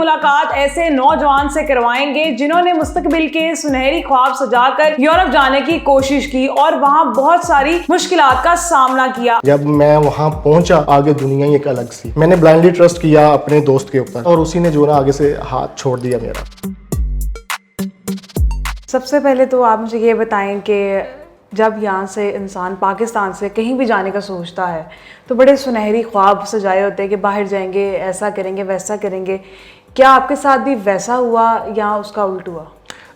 मुलाकात ऐसे नौजवान से करवाएंगे जिन्होंने मुस्तकबिल के सुनहरी ख्वाब सजाकर यूरोप जाने की कोशिश की और वहाँ बहुत सारी मुश्किलात का सामना किया। जब मैं वहाँ पहुंचा, आगे दुनिया ही एक अलग सी। मैंने ब्लाइंडली ट्रस्ट किया अपने दोस्त के ऊपर और उसी ने जो ना आगे से हाथ छोड़ दिया मेरा। सबसे पहले तो आप मुझे ये बताएं कि जब यहाँ से इंसान पाकिस्तान से कहीं भी जाने का सोचता है तो बड़े सुनहरी ख्वाब सजाए होते हैं कि बाहर जाएंगे, ऐसा करेंगे, वैसा करेंगे। क्या आपके साथ भी वैसा हुआ या उसका उल्ट हुआ?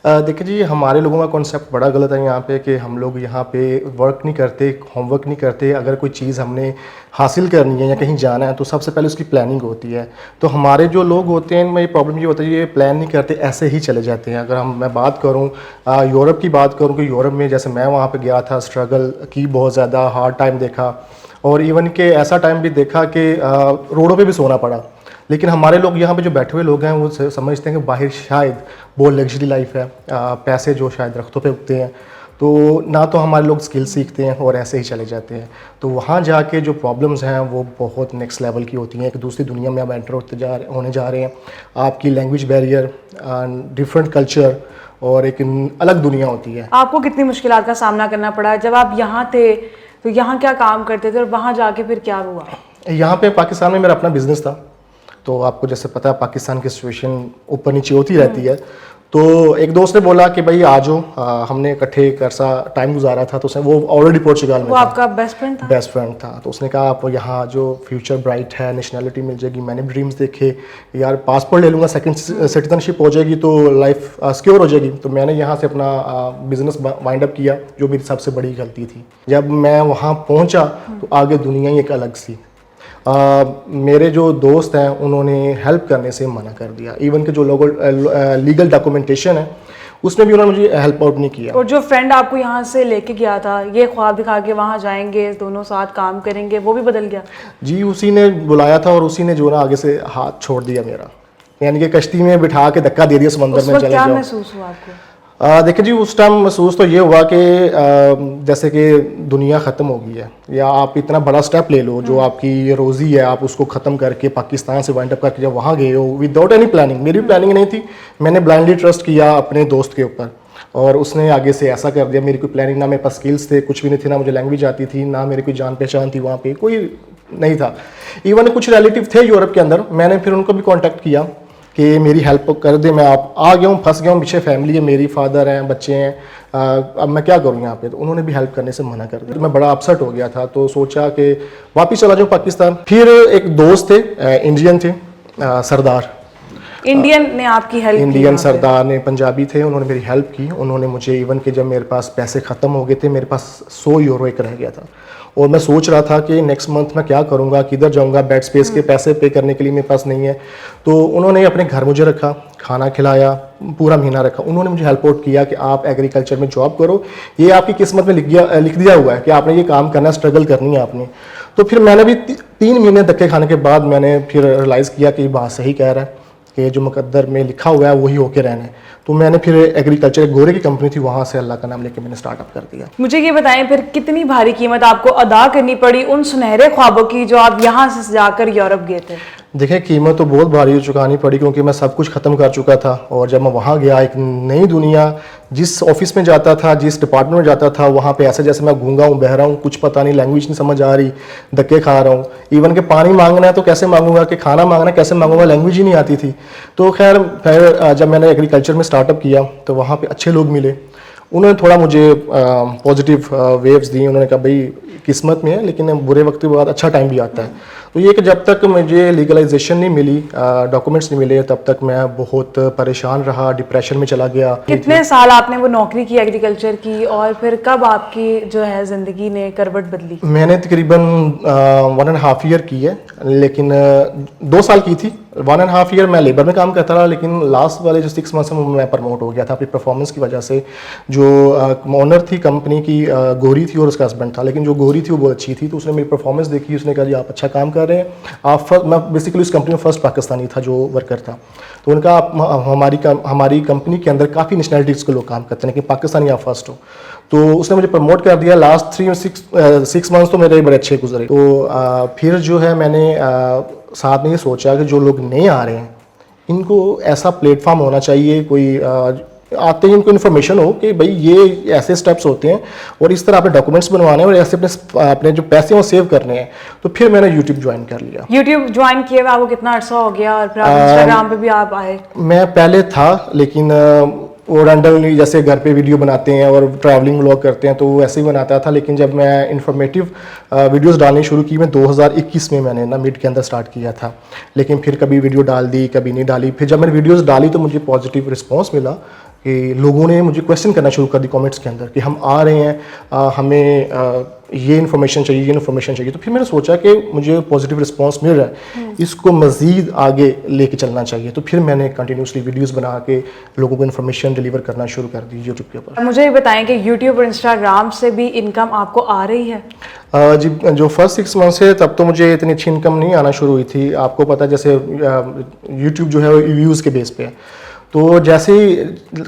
देखिए जी, हमारे लोगों का कॉन्सेप्ट बड़ा गलत है यहाँ पे कि हम लोग यहाँ पे वर्क नहीं करते, होमवर्क नहीं करते। अगर कोई चीज़ हमने हासिल करनी है या कहीं जाना है तो सबसे पहले उसकी प्लानिंग होती है। तो हमारे जो लोग होते हैं इनमें ये प्रॉब्लम ये होता है, ये प्लान नहीं करते, ऐसे ही चले जाते हैं। अगर मैं बात करूँ यूरोप की बात करूँ कि यूरोप में जैसे मैं वहाँ पर गया था, स्ट्रगल की, बहुत ज़्यादा हार्ड टाइम देखा और इवन के ऐसा टाइम भी देखा कि रोडों पर भी सोना पड़ा। लेकिन हमारे लोग यहाँ पे जो बैठे हुए लोग हैं वो समझते हैं कि बाहर शायद बहुत लग्जरी लाइफ है, पैसे जो शायद दरख्तों पे उगते हैं। तो ना तो हमारे लोग स्किल सीखते हैं और ऐसे ही चले जाते हैं। तो वहाँ जाके जो प्रॉब्लम्स हैं वो बहुत नेक्स्ट लेवल की होती हैं। एक दूसरी दुनिया में आप एंटर होने जा रहे हैं। आपकी लैंग्वेज बैरियर, डिफरेंट कल्चर और एक अलग दुनिया होती है। आपको कितनी मुश्किलात का सामना करना पड़ा? जब आप यहाँ थे तो यहाँ क्या काम करते थे और वहाँ जाके फिर क्या हुआ? यहाँ पे पाकिस्तान में मेरा अपना बिजनेस था। तो आपको जैसे पता है पाकिस्तान की सिचुएशन ऊपर नीचे होती रहती है। तो एक दोस्त ने बोला कि भाई आ जाओ, हमने इकट्ठे एक अर्सा टाइम गुजारा था। तो उसने, वो ऑलरेडी पोर्चुगल में, वो आपका बेस्ट फ्रेंड था? बेस्ट फ्रेंड था। तो उसने कहा आप यहाँ जो फ्यूचर ब्राइट है, नेशनलिटी मिल जाएगी। मैंने भी ड्रीम्स देखे, यार पासपोर्ट ले लूँगा, सेकंड सिटीजनशिप हो जाएगी तो लाइफ सिक्योर हो जाएगी। तो मैंने यहाँ से अपना बिजनेस वाइंड अप किया, जो मेरी सबसे बड़ी गलती थी। जब मैं वहाँ पहुँचा तो आगे दुनिया ही एक अलग सी। मेरे जो दोस्त हैं उन्होंने हेल्प करने से मना कर दिया। इवन के जो लीगल डॉक्यूमेंटेशन है उसमें भी उन्होंने मुझे हेल्प आउट नहीं किया। और जो फ्रेंड आपको यहाँ से लेके गया था, ये ख्वाब दिखा के वहाँ जाएंगे, दोनों साथ काम करेंगे, वो भी बदल गया? जी, उसी ने बुलाया था और उसी ने जो ना आगे से हाथ छोड़ दिया मेरा। यानी कि कश्ती में बिठा के धक्का दे दिया समंदर में, चले जाओ। क्या महसूस हुआ आपको? देखिए जी, उस टाइम महसूस तो ये हुआ कि जैसे कि दुनिया ख़त्म हो गई है, या आप इतना बड़ा स्टेप ले लो, जो आपकी रोज़ी है आप उसको ख़त्म करके पाकिस्तान से वाइंड अप करके जब वहाँ गए हो विदाउट एनी प्लानिंग। मेरी भी प्लानिंग नहीं थी, मैंने ब्लाइंडली ट्रस्ट किया अपने दोस्त के ऊपर और उसने आगे से ऐसा कर दिया। मेरी कोई प्लानिंग, ना मेरे पास स्किल्स थे, कुछ भी नहीं थे, ना मुझे लैंग्वेज आती थी, ना मेरी कोई जान पहचान थी, वहाँ पर कोई नहीं था। इवन कुछ रिलेटिव थे यूरोप के अंदर, मैंने फिर उनको भी कॉन्टैक्ट किया कि मेरी हेल्प कर दे, मैं आप आ गया हूँ, फंस गया हूँ, पीछे फैमिली है मेरी, फादर हैं, बच्चे हैं, अब मैं क्या करूँ यहाँ पे। तो उन्होंने भी हेल्प करने से मना कर दिया। तो मैं बड़ा अपसेट हो गया था, तो सोचा कि वापस चला जाऊँ पाकिस्तान। फिर एक दोस्त थे, इंडियन थे, सरदार। इंडियन ने आपकी हेल्प की? इंडियन सरदार ने, पंजाबी थे, उन्होंने मेरी हेल्प की। उन्होंने मुझे इवन के जब मेरे पास पैसे ख़त्म हो गए थे, मेरे पास 100 यूरो एक रह गया था और मैं सोच रहा था कि नेक्स्ट मंथ मैं क्या करूंगा, किधर जाऊंगा, बेड स्पेस के पैसे पे करने के लिए मेरे पास नहीं है। तो उन्होंने अपने घर मुझे रखा, खाना खिलाया, पूरा महीना रखा। उन्होंने मुझे हेल्प आउट किया कि आप एग्रीकल्चर में जॉब करो, ये आपकी किस्मत में लिख दिया हुआ है कि आपने ये काम करना, स्ट्रगल करनी है आपने। तो फिर मैंने भी 3 महीने धक्के खाने के बाद मैंने फिर रियलाइज़ किया कि ये बात सही कह रहा है कि जो मुकद्दर में लिखा हुआ है वही होके रहना है। तो मैंने फिर एग्रीकल्चर, एक गोरे की कंपनी थी, वहाँ से अल्लाह का नाम लेके मैंने स्टार्टअप कर दिया। मुझे ये बताएं फिर कितनी भारी कीमत आपको अदा करनी पड़ी उन सुनहरे ख्वाबों की जो आप यहाँ से जाकर यूरोप गए थे? देखिए, कीमत तो बहुत भारी चुकानी पड़ी क्योंकि मैं सब कुछ ख़त्म कर चुका था और जब मैं वहाँ गया, एक नई दुनिया, जिस ऑफिस में जाता था, जिस डिपार्टमेंट में जाता था, वहाँ पे ऐसे जैसे मैं गूंगा हूँ, बह रहा हूँ, कुछ पता नहीं, लैंग्वेज नहीं समझ आ रही, धक्के खा रहा हूँ। इवन के पानी मांगना है तो कैसे मांगूंगा, कि खाना मांगना कैसे मांगूंगा, लैंग्वेज ही नहीं आती थी। तो खैर फिर जब मैंने एग्रीकल्चर में स्टार्टअप किया तो वहाँ पे अच्छे लोग मिले, उन्होंने थोड़ा मुझे पॉजिटिव वेव्स दी। उन्होंने कहा भाई किस्मत में है, लेकिन बुरे वक्त के बाद अच्छा टाइम भी आता है। तो ये कि जब तक मुझे लीगलाइजेशन नहीं मिली, डॉक्यूमेंट्स नहीं मिले, तब तक मैं बहुत परेशान रहा, डिप्रेशन में चला गया। कितने साल आपने वो नौकरी की एग्रीकल्चर की और फिर कब आपकी जो है ज़िंदगी ने करवट बदली? मैंने तकरीबन 1.5 ईयर की है, लेकिन 2 साल की थी। 1.5 ईयर मैं लेबर में काम करता रहा, लेकिन लास्ट वाले जो 6 मंथ्स में मैं प्रमोट हो गया था अपनी परफॉर्मेंस की वजह से। जो ओनर थी कंपनी की, गोरी थी और उसका हस्बैंड था, लेकिन जो गोरी थी वो बहुत अच्छी थी। तो उसने मेरी परफॉर्मेंस देखी, उसने कहा जी आप अच्छा काम कर रहे हैं, आप मैं बेसिकली उस कंपनी में फर्स्ट पाकिस्तानी था जो वर्कर था। तो उनका आप हमारी कंपनी के अंदर काफ़ी नेशनलिटीज़ के लोग काम करते हैं, लेकिन पाकिस्तानी आप फर्स्ट हो। तो उसने मुझे प्रमोट कर दिया। लास्ट 6 मंथ्स तो मेरे बड़े अच्छे गुजरे। तो फिर जो है मैंने साथ में ये सोचा कि जो लोग नहीं आ रहे हैं इनको ऐसा प्लेटफॉर्म होना चाहिए, कोई आते ही इनको इन्फॉर्मेशन हो कि भाई ये ऐसे स्टेप्स होते हैं और इस तरह आपने डॉक्यूमेंट्स बनवाने हैं और ऐसे अपने जो पैसे हैं वो सेव करने हैं। तो फिर मैंने यूट्यूब ज्वाइन कर लिया। यूट्यूब ज्वाइन किए हुए आपको कितना अर्सा हो गया और फिर आप इंस्टाग्राम पे भी आप आए? मैं पहले था, लेकिन वो रैंडमली जैसे घर पे वीडियो बनाते हैं और ट्रैवलिंग व्लॉग करते हैं तो वो ऐसे ही बनाता था। लेकिन जब मैं इन्फॉर्मेटिव वीडियोस डालनी शुरू की, मैं 2021 में मैंने ना मिड के अंदर स्टार्ट किया था। लेकिन फिर कभी वीडियो डाल दी, कभी नहीं डाली। फिर जब मैंने वीडियोस डाली तो मुझे पॉजिटिव रिस्पॉन्स मिला कि लोगों ने मुझे क्वेश्चन करना शुरू कर दी कमेंट्स के अंदर कि हम आ रहे हैं, हमें ये इन्फॉर्मेशन चाहिए, ये इन्फॉर्मेशन चाहिए। तो फिर मैंने सोचा कि मुझे पॉजिटिव रिस्पांस मिल रहा है, इसको मज़ीद आगे लेके चलना चाहिए। तो फिर मैंने कंटिन्यूसली वीडियोस बना के लोगों को इन्फॉर्मेशन डिलीवर करना शुरू कर दी यूट्यूब के ऊपर। मुझे ये बताएं कि यूट्यूब और इंस्टाग्राम से भी इनकम आपको आ रही है? जी, जो फर्स्ट 6 मंथ से तब तो मुझे इतनी अच्छी इनकम नहीं आना शुरू हुई थी। आपको पता है जैसे यूट्यूब जो है वो व्यूज़ के बेस पे है। तो जैसे ही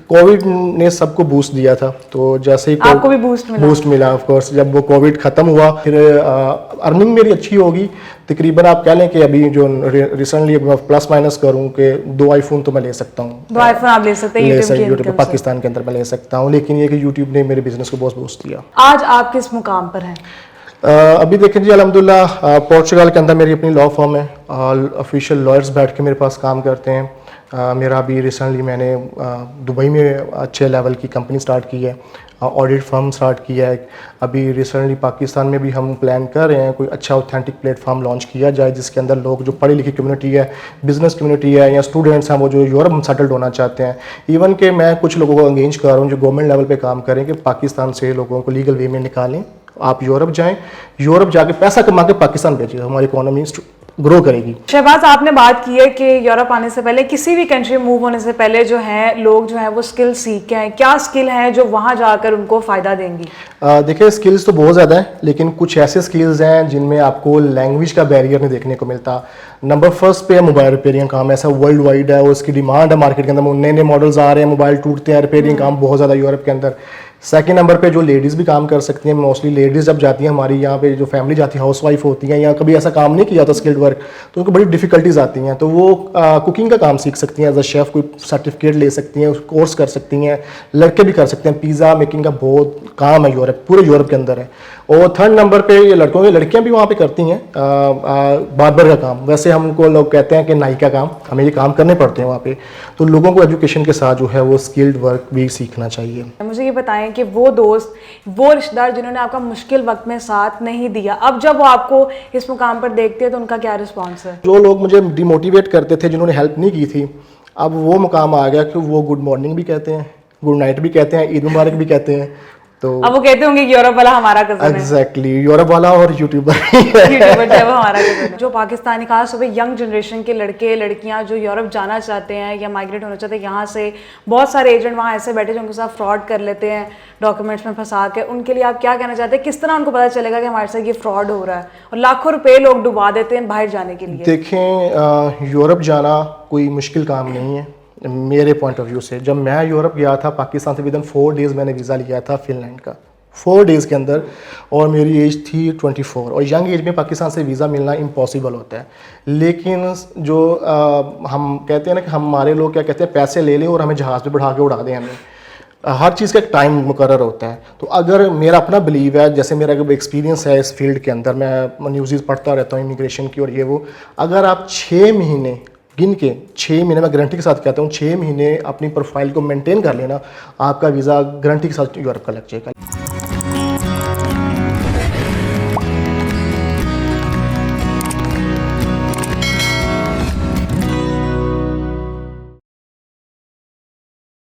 कोविड ने सबको बूस्ट दिया था, तो जैसे ही आपको भी बूस्ट मिला ऑफ कोर्स। जब वो कोविड ख़त्म हुआ फिर अर्निंग मेरी अच्छी होगी। तकरीबन आप कह लें कि अभी जो रिसेंटली प्लस माइनस करूं कि 2 आईफोन तो मैं ले सकता हूं। 2 आईफोन आप ले सकते हैं यूट्यूब पाकिस्तान के अंदर मैं ले सकता हूं। लेकिन ये कि यूट्यूब ने मेरे बिजनेस को बहुत बूस्ट दिया। आज आप किस मुकाम पर हैं? अभी देखें जी, अल्हम्दुलिल्लाह पोर्चुगल के अंदर मेरी अपनी लॉ फर्म है और ऑफिशियल लॉयर्स बैठ के मेरे पास काम करते हैं। मेरा अभी रिसेंटली मैंने दुबई में अच्छे लेवल की कंपनी स्टार्ट की है, ऑडिट फर्म स्टार्ट किया है। अभी रिसेंटली पाकिस्तान में भी हम प्लान कर रहे हैं कोई अच्छा ऑथेंटिक प्लेटफॉर्म लॉन्च किया जाए जिसके अंदर लोग जो पढ़ी लिखी कम्युनिटी है, बिजनेस कम्युनिटी है या स्टूडेंट्स हैं वो जो यूरोप में सेटल्ड होना चाहते हैं। इवन कि मैं कुछ लोगों को एंगेज कर रहा हूँ जो गवर्नमेंट लेवल पे काम करें कि पाकिस्तान से लोगों को लीगल वे में निकालें, आप यूरोप जाएँ, यूरोप जाके पैसा कमा के पाकिस्तान भेजिए, हमारी इकोनॉमी ग्रो करेगी। शहबाज, आपने बात की है कि यूरोप आने से पहले, किसी भी कंट्री में मूव होने से पहले जो है लोग जो है वो स्किल सीख के आए। क्या स्किल हैं जो वहाँ जाकर उनको फ़ायदा देंगी? देखिए, स्किल्स तो बहुत ज़्यादा हैं, लेकिन कुछ ऐसे स्किल्स हैं जिनमें आपको लैंग्वेज का बैरियर नहीं देखने को मिलता। नंबर फर्स्ट पे मोबाइल रिपेयरिंग काम, ऐसा वर्ल्ड वाइड है और उसकी डिमांड है मार्केट के अंदर। नए नए मॉडल्स आ रहे हैं, मोबाइल टूटते हैं, रिपेयरिंग काम बहुत ज़्यादा यूरोप के अंदर। सेकंड नंबर पे जो लेडीज़ भी काम कर सकती हैं, मोस्टली लेडीज़ जब जाती हैं हमारी यहाँ पे, जो फैमिली जाती है, हाउस वाइफ होती हैं या कभी ऐसा काम नहीं किया होता स्किल्ड वर्क, तो उनको बड़ी डिफ़िकल्टीज आती हैं। तो वो कुकिंग का काम सीख सकती हैं एज अ शेफ़, कोई सर्टिफिकेट ले सकती हैं, कोर्स कर सकती हैं। लड़के भी कर सकते हैं, पिज़्ज़ा मेकिंग का बहुत काम है यूरोप, पूरे यूरोप के अंदर है। और थर्ड नंबर पे ये लड़कों की, लड़कियां भी वहाँ पे करती हैं बार्बर का काम। वैसे हमको लोग कहते हैं कि नाई का काम, हमें ये काम करने पड़ते हैं वहाँ पे। तो लोगों को एजुकेशन के साथ जो है वो स्किल्ड वर्क भी सीखना चाहिए। मुझे ये बताएं कि वो दोस्त, वो रिश्तेदार जिन्होंने आपका मुश्किल वक्त में साथ नहीं दिया, अब जब वो आपको इस मुकाम पर देखते हैं तो उनका क्या रिस्पॉन्स है? जो लोग मुझे डिमोटिवेट करते थे, जिन्होंने हेल्प नहीं की थी, अब वो मुकाम आ गया कि वो गुड मॉर्निंग भी कहते हैं, गुड नाइट भी कहते हैं, ईद मुबारक भी कहते हैं। तो अब वो कहते होंगे यूरोप वाला हमारा कज़न है। एग्जैक्टली, यूरोप वाला और यूट्यूबर यूट्यूबर जो है वो हमारा कज़न है। जो पाकिस्तानी, खास तौर पे यंग जनरेशन के लड़के लड़कियां जो यूरोप जाना चाहते हैं या माइग्रेट होना चाहते हैं यहाँ से, बहुत सारे एजेंट वहाँ ऐसे बैठे जो उनके साथ फ्रॉड कर लेते हैं, डॉक्यूमेंट्स में फंसा के। उनके लिए आप क्या कहना चाहते हैं? किस तरह उनको पता चलेगा कि हमारे साथ ये फ्रॉड हो रहा है और लाखों रुपए लोग डुबा देते हैं बाहर जाने के लिए? देखें, यूरोप जाना कोई मुश्किल काम नहीं है मेरे पॉइंट ऑफ व्यू से। जब मैं यूरोप गया था पाकिस्तान से, विदिन 4 डेज़ मैंने वीज़ा लिया था फिनलैंड का, 4 डेज़ के अंदर, और मेरी एज थी 24। और यंग एज में पाकिस्तान से वीज़ा मिलना इम्पॉसिबल होता है। लेकिन जो हम कहते हैं ना कि हमारे लोग क्या कहते हैं, पैसे ले लें और हमें जहाज़ पे बढ़ा के उड़ा दें। हमें हर चीज़ का एक टाइम मुकर्रर होता है। तो अगर मेरा अपना बिलीव है, जैसे मेरा एक्सपीरियंस है इस फील्ड के अंदर, मैं न्यूज़ पढ़ता रहता हूँ इमिग्रेशन की और ये वो, अगर आप 6 महीने गिन के, 6 महीने में गारंटी के साथ कहता हूँ, 6 महीने अपनी प्रोफाइल को मेंटेन कर लेना, आपका वीज़ा गारंटी के साथ यूरोप का लग जाएगा।